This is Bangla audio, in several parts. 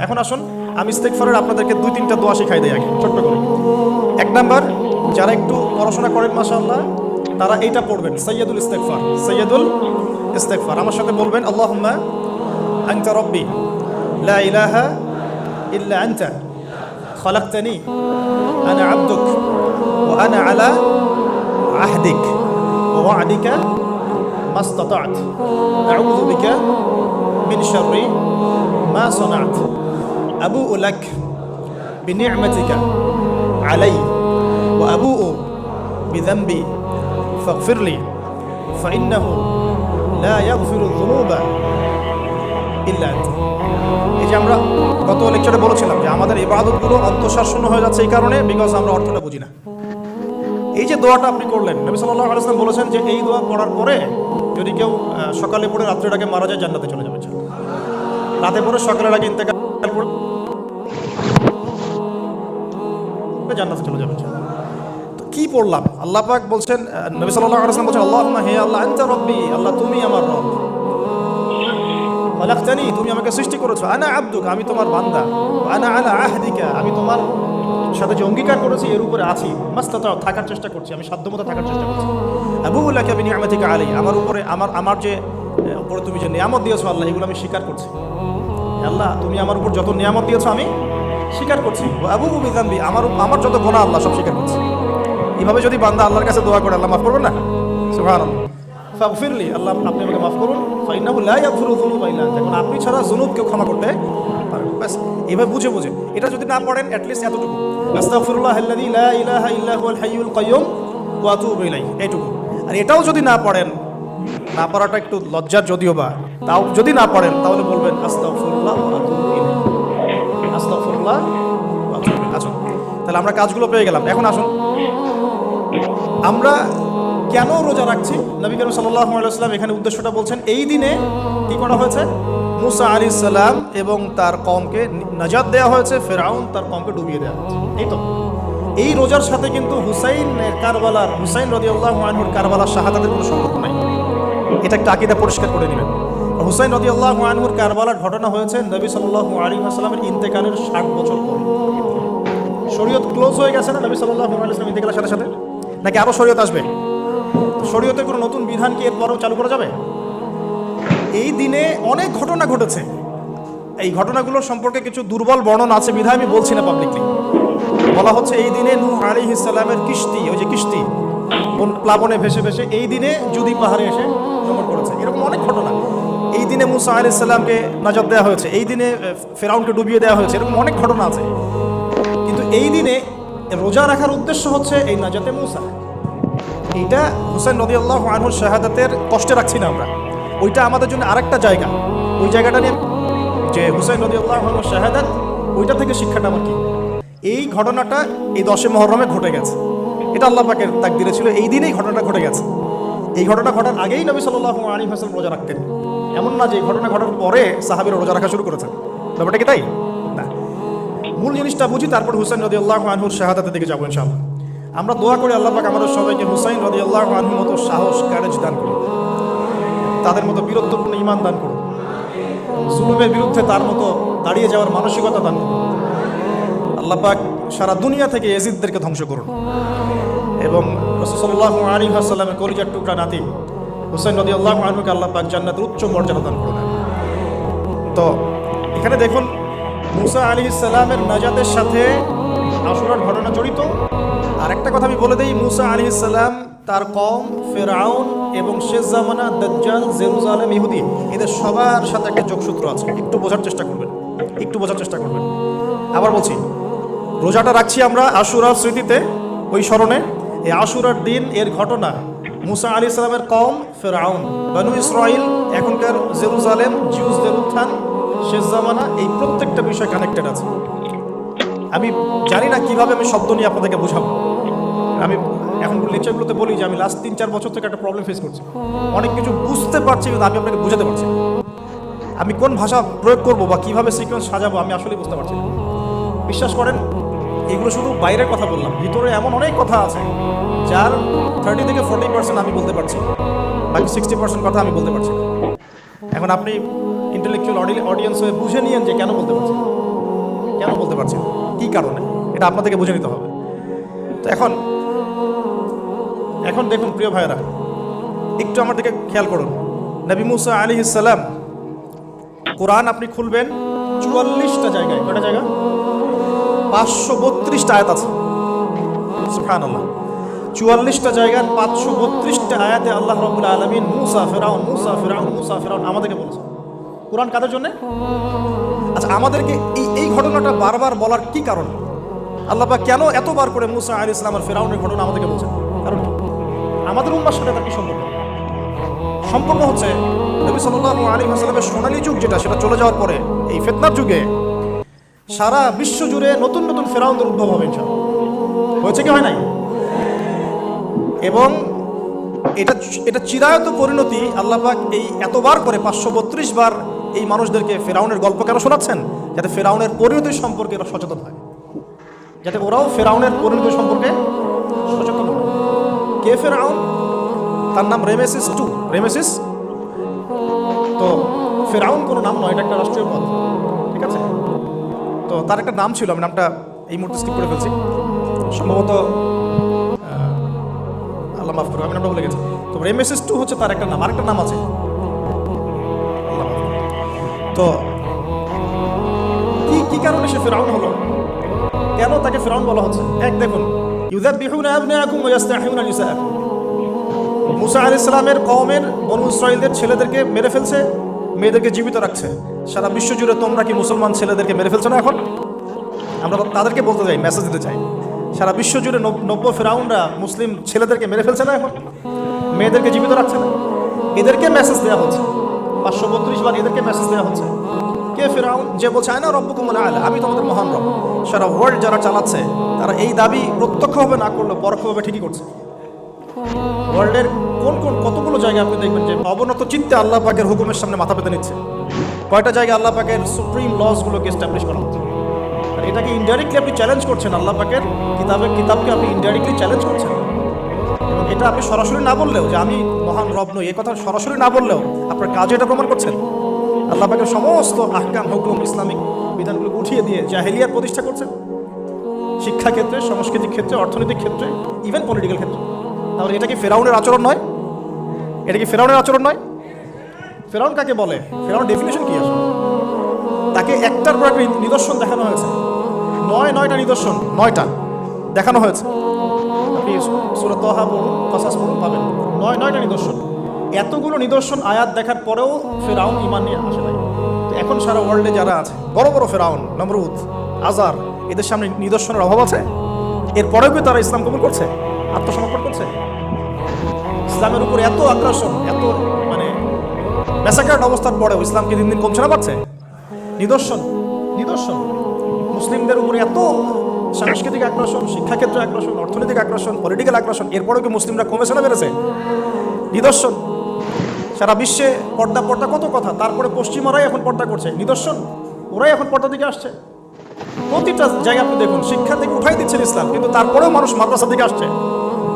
এখন আসুন আমি ইস্তেগফারের আপনাদেরকে 2-3টা দোয়া শিখাই দেই আগে ছোট্ট করে। এক নাম্বার, যারা একটু পড়াশোনা করেন মাশাআল্লাহ তারা এইটা পড়বেন, সাইয়্যিদুল ইস্তেগফার। সাইয়্যিদুল ইস্তেগফার আমার সাথে বলবেন, আল্লাহুম্মা আনতা রাব্বি লা ইলাহা ইল্লা আনতা খালাকতানি আনা আবদুক ওয়া আনা আলা আহদিক ওয়া ওয়া'দিকা মাস্তাতা'ত আউযু বিকা মিন শাররি মা সানা'ত আবু'ু লাক বিনি'মাতিকা আলাইয়া ওয়া আবু'ু বিযানবি ফাগফিরলি ফাইন্নাহু লা ইয়াগফিরুয যুনুবা ইল্লা আনতা। এই যে আমরা গত লেকচারে বলেছিলাম যে আমাদের ইবাদতগুলো অন্তঃসার শূন্য হয়ে যাচ্ছে এই কারণে, বিকজ আমরা অর্থটা বুঝি না। এই যে দোয়াটা আপনি করলেন, নবী সাল্লাল্লাহু আলাইহি ওয়াসাল্লাম বলেছেন যে এই দোয়া পড়ার পরে যদি কেউ সকালে পড়ে রাত্রের আগে মারা যায় জান্নাতে চলে যাবে। রাতে পড়ে সকালের আগে ইন্তেকাল করে জান্নাতে চলে যাবে। তো কি পড়লাম? আল্লাহ পাক বলছেন, নবী সাল্লাল্লাহু আলাইহি ওয়াসাল্লাম বলছেন, আল্লাহুম্মা হে আল্লাহ আনতা রাব্বি, আল্লাহ তুমি আমার রব, খালাকতানি তুমি আমাকে সৃষ্টি করেছো, আনা আবদুক আমি তোমার বান্দা, আনা আলা আহদিকা আমি তোমার সাথে যে অঙ্গীকার করেছি এর উপরে আছি, মাস্তাতাও থাকার চেষ্টা করছি, আমি সাধ্যমতো থাকার চেষ্টা করছি, আবু'ু লাকা বিনি'মাতিকা আলাইয়া আমার উপরে আমার যে উপরে তুমি যে নিয়ামত দিয়েছো আল্লাহ এগুলো আমি স্বীকার করছি। আল্লাহ তুমি আমার উপর যত নিয়ামত দিয়েছো আমি স্বীকার করছি, আবু'ু বিযানবি আমার যত গুনাহ আল্লাহ সব স্বীকার করছি। এইভাবে যদি বান্দা আল্লাহর কাছে দোয়া করে আল্লাহ মাফ করবেন না? সুবহানাল্লাহ। ফাগফিরলি আল্লাহ আপনি আমাকে মাফ করুন, ফাইন্নাহু লা ইয়াগফিরু যুনুবা ইল্লা আনতা এখন আপনি ছাড়া যুনুব কেউ ক্ষমা করতে পারবে। ব্যাস এভাবে বুঝে বুঝে এটা যদি না পড়েন অ্যাটলিস্ট এতটুকু, আস্তাগফিরুল্লাহাল্লাযী লা ইলাহা ইল্লা হুয়াল হাইয়ুল কাইয়্যুম ওয়া আতুবু ইলাইহি এইটুকু। আর এটাও যদি না পড়েন, না পড়াটা একটু লজ্জার যদিও বা, তাও যদি না পড়েন তাহলে বলবেন আস্তাগফিরুল্লাহ ওয়া আতুবু ইলাইহি, আস্তাগফিরুল্লাহ ওয়া আতুবু ইলাইহি। আসুন তাহলে আমরা কাজগুলো পেয়ে গেলাম। এখন আসুন আমরা কেন রোজা রাখছি? নবী করিম সাল্লাল্লাহু আলাইহি ওয়াসাল্লাম এখানে উদ্দেশ্যটা বলছেন। এই দিনে কি করা হয়েছে? মুসা আলাইহিস সালাম এবং তার কওমকে নাজাত দেওয়া হয়েছে, ফিরআউন তার কওমকে ডুবিয়ে দেওয়া হয়েছে। এই তো এই রোজার সাথে কিন্তু হুসাইন রাদিয়াল্লাহু আনহুর কারবালার শাহাদাতের কোনো সম্পর্ক নাই। এটা একটা আকীদা পরিষ্কার করে নেবেন। হুসাইন রাদিয়াল্লাহু আনহুর কারবালার ঘটনা হয়েছে নবী সাল্লাল্লাহু আলাইহি ওয়াসাল্লামের ইন্তেকালের 60 বছর পরে। শরীয়ত ক্লোজ হয়ে গেছে না নবী সাল্লাল্লাহু আলাইহি ওয়াসাল্লাম ইন্তেকালের সাথে সাথে, নাকি আরো শরীয়ত আসবে? শরীয়তে কোনো নতুন বিধান কি এরপরও চালু করা যাবে? এই দিনে অনেক ঘটনা ঘটেছে। এই ঘটনাগুলোর সম্পর্কে কিছু দুর্বল বর্ণনা আছে বিধায় আমি বলছি না পাবলিকলি। বলা হচ্ছে এই দিনে নূহ আলাইহিস সালামের কিস্তি, ওই যে কিস্তি প্লাবনে ভেসে ভেসে এই দিনে জুদি পাহাড়ে এসে ভ্রমণ করেছে। এরকম অনেক ঘটনা। এই দিনে মুসা আলাইহিস সালামকে নাজাত দেওয়া হয়েছে, এই দিনে ফিরআউনকে ডুবিয়ে দেওয়া হয়েছে, এরকম অনেক ঘটনা আছে। কিন্তু এই দিনে রোজা রাখার উদ্দেশ্য হচ্ছে এই নাজাতে মুসা। এইটা হুসাইন রাদিয়াল্লাহু আনহুর শাহাদাতের কষ্টে রাখছি না আমরা, ওইটা আমাদের জন্য আরেকটা জায়গা। ওই জায়গাটা নিয়ে যে হুসাইন রাদিয়াল্লাহু আনহুর শাহাদাত, ওইটা থেকে শিক্ষাটা আমার কি? এই ঘটনাটা এই 10 মুহররমে ঘটে গেছে। এটা আল্লাহ পাকের তাকদিরে ছিল, এই দিনেই ঘটনাটা ঘটে গেছে। এই ঘটনা ঘটার আগেই নবী সাল্লাল্লাহু আলাইহি ওয়াসাল্লাম রোজা রাখতেন। এমন না যে এই ঘটনা ঘটার পরে সাহাবীরা রোজা রাখা শুরু করেছেন, ব্যাপারটা কি তাই না? মূল জিনিসটা বুঝি, তারপর হুসাইন রাদিয়াল্লাহু আনহুর শাহাদাতের দিকে যাবো ইনশাআল্লাহ। আমরা দোয়া করি আল্লাহ পাক আমাদের সবাইকে হুসাইন রাদিয়াল্লাহু আনহুর মতো সাহস, কারেজ দান করুন, তাদের মতো বীরত্বপূর্ণ ঈমান দান করুন, জুলুমের বিরুদ্ধে তার মতো দাঁড়িয়ে যাওয়ার মানসিকতা দান করুন। আল্লাহ পাক সারা দুনিয়া থেকে ইয়াজিদদেরকে ধ্বংস করুন এবং রাসূল সাল্লাল্লাহু আলাইহি ওয়াসাল্লামের কলিজার টুকরা নাতি হুসাইন রাদিয়াল্লাহু আনহুকে আল্লাহ পাক জান্নাতের উচ্চ মর্যাদা দান করুন। তো এখানে দেখুন মুসা আলাইহিস সালামের নাজাতের সাথে আশুরার ঘটনা জড়িত। আর একটা কথা আমি বলে দেই, মুসা আলাইহিস সালাম, তার কওম, ফিরআউন এবং শেষ জামানা দাজ্জাল, জেরুজালেম, ইহুদি, এদের সবার সাথে একটা যোগসূত্র আছে। একটু বোঝার চেষ্টা করবেন, একটু বোঝার চেষ্টা করবেন। আবার বলছি, রোজাটা রাখছি আমরা আশুরার স্মৃতিতে, ওই স্মরণে। এই আশুরার দিন এর ঘটনা মুসা আলাইহিস সালামের কওম, ফিরআউন, বনু ইসরাইল, এখনকার জেরুজালেম, জিউসদের উত্থান, শেষ জামানা, এই প্রত্যেকটা বিষয় কানেক্টেড আছে। আমি জানি না কিভাবে আমি শব্দ নিয়ে আপনাদেরকে বোঝাবো। আমি এখন লেকচারগুলোতে বলি যে আমি লাস্ট 3-4 বছর থেকে একটা প্রবলেম ফেস করছি, অনেক কিছু বুঝতে পারছি কিন্তু আমি আপনাকে বোঝাতে পারছি না। আমি কোন ভাষা প্রয়োগ করবো বা কীভাবে সিকোয়েন্স সাজাবো আমি আসলে বুঝতে পারছি না। বিশ্বাস করেন, এগুলো শুধু বাইরের কথা বললাম, ভিতরে এমন অনেক কথা আছে যার 30 থেকে 40% আমি বলতে পারছি, বাকি 60% কথা আমি বলতে পারছি। এখন আপনি ইন্টেলেকচুয়াল অডিয়েন্স হয়ে বুঝে নিয়েন যে কেন বলতে পারছি। ছিল, কি কারণে, এটা আপনাদেরকে বুঝে নিতে হবে। তো এখন দেখুন প্রিয় ভাইয়েরা, একটু আমার দিকে খেয়াল করুন। নবী মুসা আলাইহিস সালাম, কোরআন আপনি খুলবেন 44টা জায়গায়, কয়টা জায়গা? 532টা আয়াত আছে। সুবহানাল্লাহ, 44টা জায়গার 532টা আয়াতে আল্লাহ রাব্বুল আলামিন মুসা ফিরাউন মুসা ফিরাউন মুসা ফিরাউন আমাদেরকে বলেছে। কোরআন কাদের জন্য? আচ্ছা, আমাদেরকে এই ঘটনাটা বারবার বলার কি কারণ? আল্লাহ পাক কেন এতবার করে মুসা আলাইহিস সালাম আর ফিরাউনের ঘটনা আমাদেরকে বলছেন? কারণ কি? আমাদের উম্মার সাথে তার কি সম্পর্ক? সম্পর্ক হচ্ছে নবী সাল্লাল্লাহু আলাইহি ওয়াসাল্লামের সোনালী যুগ যেটা, সেটা চলে যাওয়ার পরে এই ফিতনার যুগে সারা বিশ্ব জুড়ে নতুন নতুন ফেরাউনদের উদ্ভব হবে ইনশাআল্লাহ। হয়েছে কি হয় নাই? এবং এটা চিরায়ত পরিণতি। আল্লাহ পাক এই এতবার করে 532 বার এই মানুষদেরকে ফেরাউনের গল্প কেন শোনাচ্ছেন? যাতে ফেরাউনের পরিণতি সম্পর্কে এরা সচেতন হয়, যাতে ওরাও ফেরাউনের পরিণতি সম্পর্কে সচেতন হয়। কে ফেরাউন? তার নাম রেমেসিস II। রেমেসিস, তো ফেরাউন কোনো নাম নয়, এটা একটা রাষ্ট্রীয় পদ, ঠিক আছে? তো তার একটা নাম ছিল, আমি নামটা এই মুহূর্তে স্কিপ করে ফেলছি, সম্ভবত আল্লাহ মাফ করুন, আমি নামটা ভুলে গেছি। তো রেমেসিস II হচ্ছে তার একটা নাম, আরেকটা নাম আছে। তো কি কারণে সে ফেরাউন হলো? কেন তাকে ফেরাউন বলা হচ্ছে? এক দেখুন, ইউযাববিহুনা আবনাআকুম ওয়া ইস্তাহইউনা নিসাআকুম। মুসা আলাইহিস সালামের কওমের বনু ইসরাঈলদের ছেলেদেরকে মেরে ফেলছে, মেয়েদেরকে জীবিত রাখছে। সারা বিশ্ব জুড়ে তোমরা কি মুসলমান ছেলেদেরকে মেরে ফেলছো না? এখন আমরা তাদেরকে বলতে চাই, মেসেজ দিতে চাই, সারা বিশ্ব জুড়ে নব্য ফেরাউনরা মুসলিম ছেলেদেরকে মেরে ফেলছে না, এখন মেয়েদেরকে জীবিত রাখছে না। এদেরকে মেসেজ দেওয়া হচ্ছে 532 বার, এদেরকে মেসেজ দেওয়া হচ্ছে। কে ফেরাউন? যে বলছে আনা রব্বুকুমুল আ'লা, আমি তোমাদের মহান রব। সারা ওয়ার্ল্ড যারা চালাচ্ছে তারা এই দাবি প্রত্যক্ষভাবে না করলেও পরোক্ষভাবে ঠিকই করছে। ওয়ার্ল্ডের কতগুলো জায়গায় আপনি দেখবেন যে অবনত চিত্তে আল্লাহ পাকের হুকুমের সামনে মাথা পেতে নিচ্ছে। কয়টা জায়গায় আল্লাহ পাকের সুপ্রিম লসগুলোকে এস্টাবলিশ করা হচ্ছে। আর এটাকে ইনডাইরেক্টলি আপনি চ্যালেঞ্জ করছেন, আল্লাহ পাকের কিতাবকে আপনি ইনডাইরেক্টলি চ্যালেঞ্জ করছেন। এবং এটা আপনি সরাসরি না বললেও, যে আমি মহান রব নই, এই কথা সরাসরি না বললেও আপনার কাজে এটা প্রমাণ করছেন। আল্লাহ পাকের সমস্ত আহকাম, হুকুম, ইসলামিক বিধানগুলোকে উঠিয়ে দিয়ে জাহেলিয়াত প্রতিষ্ঠা করছেন, শিক্ষা ক্ষেত্রে, সাংস্কৃতিক ক্ষেত্রে, অর্থনৈতিক ক্ষেত্রে, ইভেন পলিটিক্যাল ক্ষেত্রে। তাহলে এটা কি ফেরাউনের আচরণ নয়? এটা কি ফেরাউনের আচরণ নয়? ফেরাউন কাকে বলে? ফেরাউন ডেফিনেশন কি আসলে? তাকে একটার পর একটা নিদর্শন দেখানো হয়েছে, 9টা নিদর্শন, 9টা দেখানো হয়েছে। আপনি সূরা তাহা পড়ুন, কাসাস পড়ুন, পাবেন 9টা নিদর্শন। এতগুলো নিদর্শন আয়াত দেখার পরেও ফেরাউন ঈমান নিয়ে আসে নাই। তো এখন সারা ওয়ার্ল্ডে যারা আছে, বড় বড় ফেরাউন, নমরুদ, আজার, এদের সামনে নিদর্শনের অভাব আছে? এরপরেও কি তারা ইসলাম কবুল করছে, আত্মসমর্পণ করছে? ইসলামের উপর এত আগ্রাসন, এত ম্যাসাকার্ড অবস্থার পরেও ইসলামকে দিন দিন কমছে না, পাচ্ছে? নিদর্শন মুসলিমদের উপরে এত সাংস্কৃতিক আগ্রাসন, শিক্ষাক্ষেত্রে আগ্রাসন, অর্থনৈতিক আগ্রাসন, পলিটিক্যাল আগ্রাসন, এরপরেও কি মুসলিমরা কমেছে না বেড়েছে? নিদর্শন। সারা বিশ্বে পর্দা কত কথা, তারপরে পশ্চিমারাই এখন পর্দা করছে, নিদর্শন। ওরাই এখন পর্দা দিকে আসছে। প্রতিটা জায়গায় আপনি দেখুন, শিক্ষা থেকে উঠাই দিচ্ছেন ইসলাম, কিন্তু তারপরেও মানুষ মাদ্রাসার দিকে আসছে,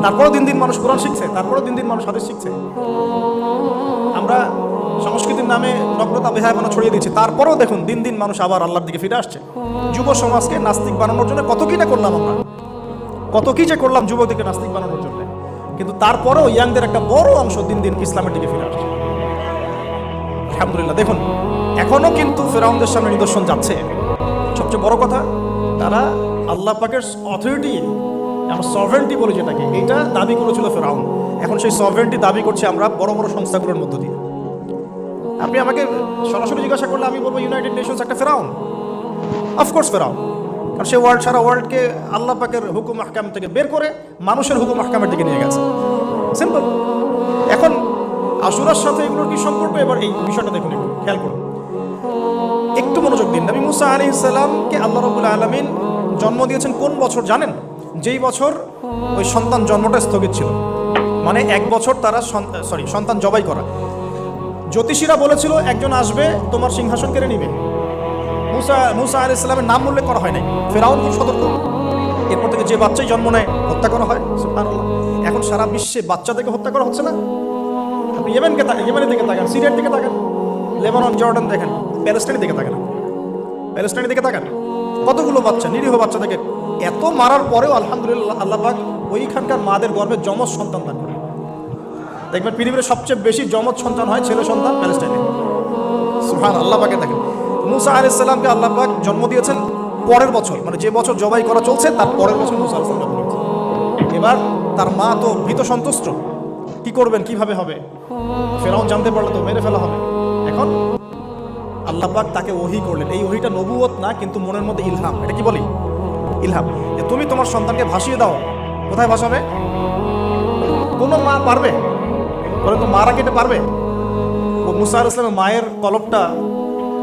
তারপরেও দিন দিন মানুষ কোরআন শিখছে, তারপরেও দিন দিন মানুষ হাদিস শিখছে। আমরা সংস্কৃতির নামে নগ্নতা, বেহায়াপনা ছড়িয়ে দিচ্ছি, তারপরেও দেখুন দিন দিন মানুষ আবার আল্লাহর দিকে ফিরে আসছে। যুব সমাজকে নাস্তিক বানানোর জন্য কত কি না করলাম আমরা, কত কি যে করলাম যুবকদেরকে নাস্তিক বানানোর জন্য, কিন্তু তারপরেও ইয়াংদের একটা বড় অংশ দিন দিন ইসলামের দিকে ফিরে আসছে। আলহামদুলিল্লাহ। দেখুন এখনো কিন্তু ফেরাউনদের সামনে নিদর্শন যাচ্ছে। সবচেয়ে বড় কথা, তারা আল্লাহ পাকের অথরিটি, আমরা সভরেন্টি বলি যেটাকে, এইটা দাবি করেছিল ফেরাউন। এখন সেই সভরেন্টি দাবি করছে আমরা বড় বড় সংস্থাগুলোর মধ্য দিয়ে। আপনি আমাকে সরাসরি জিজ্ঞাসা করলে আমি বলবো ইউনাইটেড নেশনস একটা ফেরাউন, অফকোর্স ফেরাউন। কারণ সে সারা ওয়ার্ল্ডকে আল্লাহ পাকের হুকুম আহকাম থেকে বের করে মানুষের হুকুম আহকামের দিকে নিয়ে গেছে। সিম্পল। এখন আশুরার সাথে এগুলোর কি সম্পর্ক? এবার এই বিষয়টা দেখুন, একটু খেয়াল করুন, একটু মনোযোগ দিন। নবী মুসা আলাইহিস সালামকে আল্লাহ রাব্বুল আলামিন জন্ম দিয়েছেন কোন বছর জানেন? যেই বছর ওই সন্তান জন্মটা স্থগিত ছিল, মানে 1 বছর তারা সন্তান জবাই করা। জ্যোতিষীরা বলেছিল একজন আসবে তোমার সিংহাসন কেড়ে নিবে। মুসা আলাইহিস সালামের নাম উল্লেখ করা হয় নাই। ফেরাউন খুব সতর্ক, এরপর থেকে যে বাচ্চাই জন্ম নেয় হত্যা করা হয়। সুবহানাল্লাহ। এখন সারা বিশ্বে বাচ্চাদেরকে হত্যা করা হচ্ছে না? আপনি ইয়েমেনের দিকে তাকান, সিরিয়ার দিকে তাকান, লেবানন, জর্ডান দেখেন, প্যালেস্টাইনের দিকে তাকান, কতগুলো বাচ্চা, নিরীহ বাচ্চাদেরকে এত মারার পরেও আলহামদুলিল্লাহ আল্লাহ পাক ওইখানকার মাদের গর্ভে যমজ সন্তান দান করে। দেখবেন পৃথিবীর সবচেয়ে বেশি যমজ সন্তান হয় ছেলে সন্তান প্যালেস্টাইনে। সুবহান আল্লাহ পাকে দেখেন, মুসা আলাইহিস সালামকে আল্লাহ পাক জন্ম দিয়েছেন পরের বছর, মানে যে বছর জবাই করা চলছে তার পরের বছর মুসা আলাইহিস সালাম জন্ম নিয়েছেন। এবার তার মা তো ভীত সন্তুষ্ট, কি করবেন, কিভাবে হবে, ফেরাউন জানতে পারলে তো মেরে ফেলা হবে। এখন আল্লাহ পাক তাকে ওহী করলেন। এই ওহীটা নবুয়ত না, কিন্তু মনের মধ্যে ইলহাম। এটা কি বলি? ইলহাম, যে তুমি তোমার সন্তানকে ভাসিয়ে দাও। কোথায় ভাসাবে? কোনো মা পারবে? বলেন তো, মারা কেটে পারবে? ও মুসা আলাইহিস সালামের মায়ের কলবটা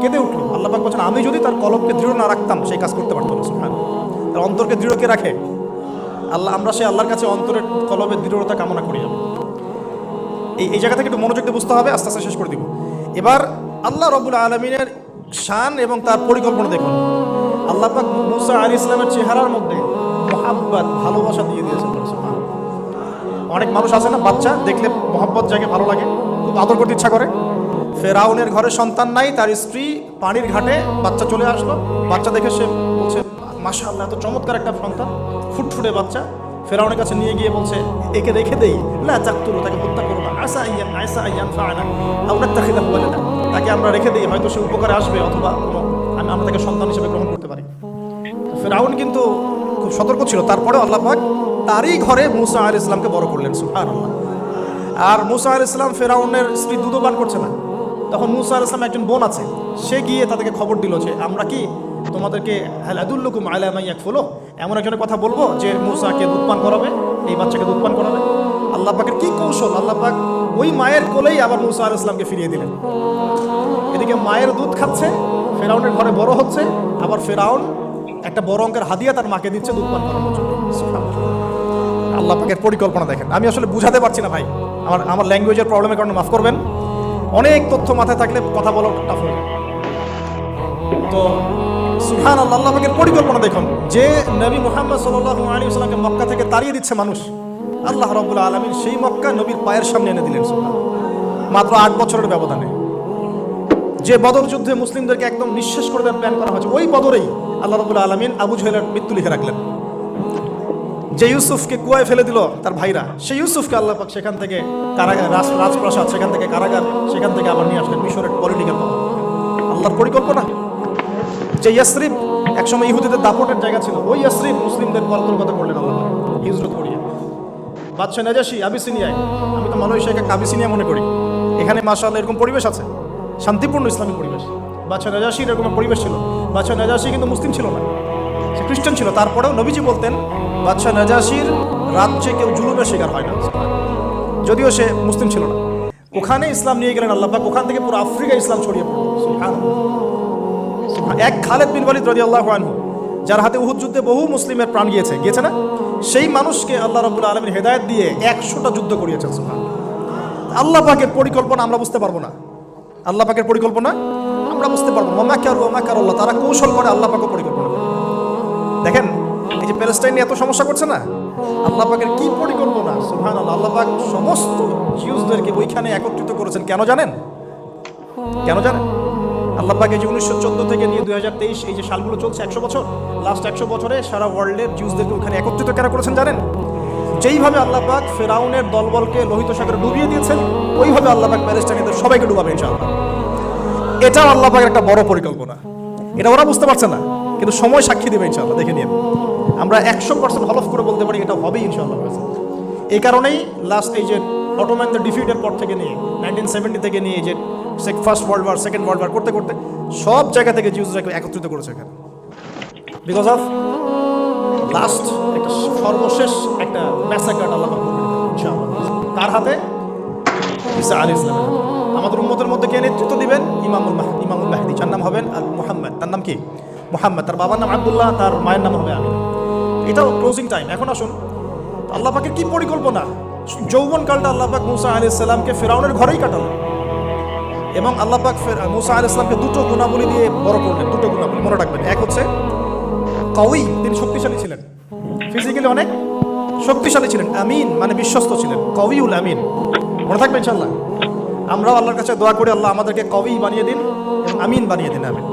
কেঁদে উঠলো। আল্লাহ পাক বলছেন, আমি যদি তার কলবকে দৃঢ় না রাখতাম সেই কাজ করতে পারতো না। সুবহানাল্লাহ, তার অন্তরকে দৃঢ় কে রাখে? আল্লাহ। আমরা সেই আল্লাহর কাছে অন্তরের কলবের দৃঢ়তা কামনা করি। এই জায়গা থেকে একটু মনোযোগ দিয়ে বুঝতে হবে, আস্তে আস্তে শেষ করে দিব। এবার আল্লাহ রাব্বুল আলামিনের শান এবং তার পরিকল্পনা দেখুন। আল্লাহ পাক মুসা আলাইহিস সালামের চেহারার মধ্যে মুহাব্বত, ভালোবাসা দিয়ে দিয়েছেন। অনেক মানুষ আছে না, বাচ্চা দেখলে মহব্বত জাগে, ভালো লাগে, খুব আদর করতে ইচ্ছা করে। ফেরাউনের ঘরে সন্তান নাই, তার স্ত্রী পানির ঘাটে বাচ্চা চলে আসলো। বাচ্চা দেখে সে বলছে, মাশাআল্লাহ, এত চমৎকার একটা সন্তান, ফুটফুটে বাচ্চা। ফেরাউনের কাছে নিয়ে গিয়ে বলছে, একে রেখে দেই, লা তাকতুলু, তাকে হত্যা করো না, আসা আইয়ান ফাআনা আও নাত্তাখিযাহু ওয়ালাদা, তাকে আমরা রেখে দেই, হয়তো সে উপকারে আসবে, অথবা আমরা তাকে সন্তান হিসেবে গ্রহণ করতে পারি। ফেরাউন কিন্তু খুব সতর্ক ছিল। তারপরে আল্লাহ পাক তারই ঘরে মুসা আলাইহিস সালামকে বড় করলেন। সুবহানাল্লাহ। আর মুসা আলাইহিস সালাম ফেরাউনের স্ত্রী দুধ পান করছে না। তখন মুসা আলাইহিস সালামের একজন বোন আছে, সে গিয়ে তাদেরকে খবর দিল যে আমরা কি তোমাদেরকে হাল আদুল্লুকুম আলা মান ইয়াকফুলু, এমন একজনের কথা বলবো যে মুসাকে দুধ পান করাবে, এই বাচ্চাকে দুধ পান করাবে। আল্লাহ পাকের কি কৌশল! আল্লাহ পাক ওই মায়ের কোলেই আবার মুসা আলাইহিস সালামকে ফিরিয়ে দিলেন। এদিকে মায়ের দুধ খাচ্ছে, ফেরাউনের ঘরে বড় হচ্ছে, আবার ফেরাউন একটা বড় অঙ্কের হাদিয়া তার মাকে দিচ্ছে দুধ পান করানোর জন্য। আল্লাহ পাকের পরিকল্পনা দেখেন। আমি আসলে বুঝাতে পারছি না ভাই, আমার ল্যাঙ্গুয়েজের প্রবলেমের কারণে মাফ করবেন। অনেক তথ্য মাথায় থাকলে কথা বলা টাফ হয়ে যায়। তো সুবহানাল্লাহ, আল্লাহ পাকের পরিকল্পনা দেখুন। যে নবী মুহাম্মদ সাল্লাল্লাহু আলাইহি ওয়াসাল্লামকে মক্কা থেকে তাড়িয়ে দিচ্ছে মানুষ, আল্লাহ রাব্বুল আলামিন সেই মক্কা নবীর পায়ের সামনে এনে দিলেন। সুবহানাল্লাহ, মাত্র 8 বছরের ব্যবধানে। যে বদর যুদ্ধে মুসলিমদেরকে একদম নিঃশেষ করে দেওয়ার প্ল্যান করা হয়েছে, ওই বদরেই আল্লাহ রাব্বুল আলামিন আবু জাহেলের মৃত্যু লিখে রাখলেন। যে ইউসুফকে কুয়ায় ফেলে দিল তার ভাইরা, সেই ইউসুফকে আল্লাহ পাক সেখান থেকে কারাগার, রাজপ্রাসাদ, সেখান থেকে কারাগার, সেখান থেকে আবার নিয়ে আসলেন মিশরের পলিটিক্যাল পাওয়ার। আল্লাহর পরিকল্পনা। যে ইয়াসরিব একসময় ইহুদিদের দাপটের জায়গা ছিল, ওই ইয়াসরিব মুসলিমদের কর্তব্যতা করলেন আল্লাহ হিজরত করিয়ে। বাদশা নাজাশি আবিসিনিয়ায়, আমি তো মালয়েশিয়াকে আবিসিনিয়া মনে করি, এখানে মাশাআল্লাহ এরকম পরিবেশ আছে, শান্তিপূর্ণ ইসলামী পরিবেশ। বাদশা নাজাশির এরকম পরিবেশ ছিল। বাদশা নাজাশি কিন্তু মুসলিম ছিল না, সে খ্রিস্টান ছিল। তারপরেও নবীজি বলতেন, বাদশা নাজাশির রাজ্যে কেউ জুলুমের শিকার হয় না, যদিও সে মুসলিম ছিল না। ওখানে ইসলাম নিয়ে গেলেন আল্লাহ পাক, ওখান থেকে পুরো আফ্রিকা ইসলাম ছড়িয়ে পড়ল। সুবহানাল্লাহ। এক খালেদ বিন ওয়ালিদ রাদিয়াল্লাহু আনহু, যার হাতে উহুদ যুদ্ধে বহু মুসলিমের প্রাণ গিয়েছে না, সেই মানুষকে আল্লাহ রাব্বুল আলামিন হেদায়েত দিয়ে 100টা যুদ্ধ করিয়েছেন। সুবহানাল্লাহ। আল্লাহ পাকের পরিকল্পনা আমরা বুঝতে পারবো না, আল্লাহ পাকের পরিকল্পনা আমরা বুঝতে পারবো। ওয়া মাকারু ওয়া মাকারাল্লাহ, তারা কৌশল করে, আল্লাহ পাকও পরিকল্পনা করে। দেখেন, এই যে প্যালেস্টাইন নিয়ে এত সমস্যা করছে না, আল্লাহ পাকের কি পরিকল্পনা! সুবহানাল্লাহ। আল্লাহ পাক সমস্ত জিউসদেরকে ওইখানে একত্রিত করেছেন। কেন জানেন? কেন জানেন? আল্লাহ পাক এই যে 1914 থেকে নিয়ে 2023 এই যে সালগুলো চলছে, 100 বছর, লাস্ট 100 বছরে সারা ওয়ার্ল্ডের জিউসদেরকে ওখানে একত্রিত কেন করেছেন জানেন? যেইভাবে আল্লাহ পাক ফেরাউনের দলবলকে লোহিত সাগরে ডুবিয়ে দিয়েছেন, ওইভাবে আল্লাহ পাক প্যালেস্টাইনিদের সবাইকে ডুবাবে ইনশাআল্লাহ। এটাও আল্লাহ পাকের একটা বড় পরিকল্পনা। এটা ওরা বুঝতে পারছে না, কিন্তু সময় সাক্ষী দেবে ইনশাআল্লাহ। দেখে নিন, আমরা 100% হলফ করে বলতে পারি এটা হবেই ইনশাআল্লাহ। এই কারণেই লাস্ট এই যে অটোম্যানদের ডিফিটের পর থেকে নিয়ে 1970 থেকে নিয়ে যে first world war, second world war করতে করতে সব জায়গা থেকে জিউসরাকে একত্রিত করেছে এখানে, বিকজ অফ লাস্ট একটা সর্বশেষ একটা ম্যাসাকার আল্লাহ ইনশাআল্লাহ তার হাতে, ঈসা আলাইহিস সালাম। আমাদের উম্মতের মধ্যে কে নেতৃত্ব দিবেন? ইমামুল মাহদি, যার নাম হবেন আল মুহাম্মদ। তার নাম কি? মুহাম্মদ। তার বাবার নাম আব্দুল্লাহ, তার মায়ের নাম হবে আমিনা। এটাও ক্লোজিং টাইম। এখন আসুন, আল্লাহ পাকের কি পরিকল্পনা! যৌবনকালটা আল্লাহ পাক মুসা আলাইহিস সালামকে ফেরাউনের ঘরেই কাটালেন, এবং আল্লাহ পাক মুসা আলাইহিস সালামকে দুটো গুণাবলী দিয়ে বড় করলেন। দুটো গুণাবলী মনে রাখবেন। এক হচ্ছে কাউই, তিনি শক্তিশালী ছিলেন, ফিজিক্যালি অনেক শক্তিশালী ছিলেন। আমিন মানে বিশ্বস্ত ছিলেন, কাউইউল আমিন। মনে থাকবে ইনশাআল্লাহ। আমরাও আল্লাহর কাছে দোয়া করি, আল্লাহ আমাদেরকে কাউই বানিয়ে দিন এবং আমিন বানিয়ে দিন। আমিন।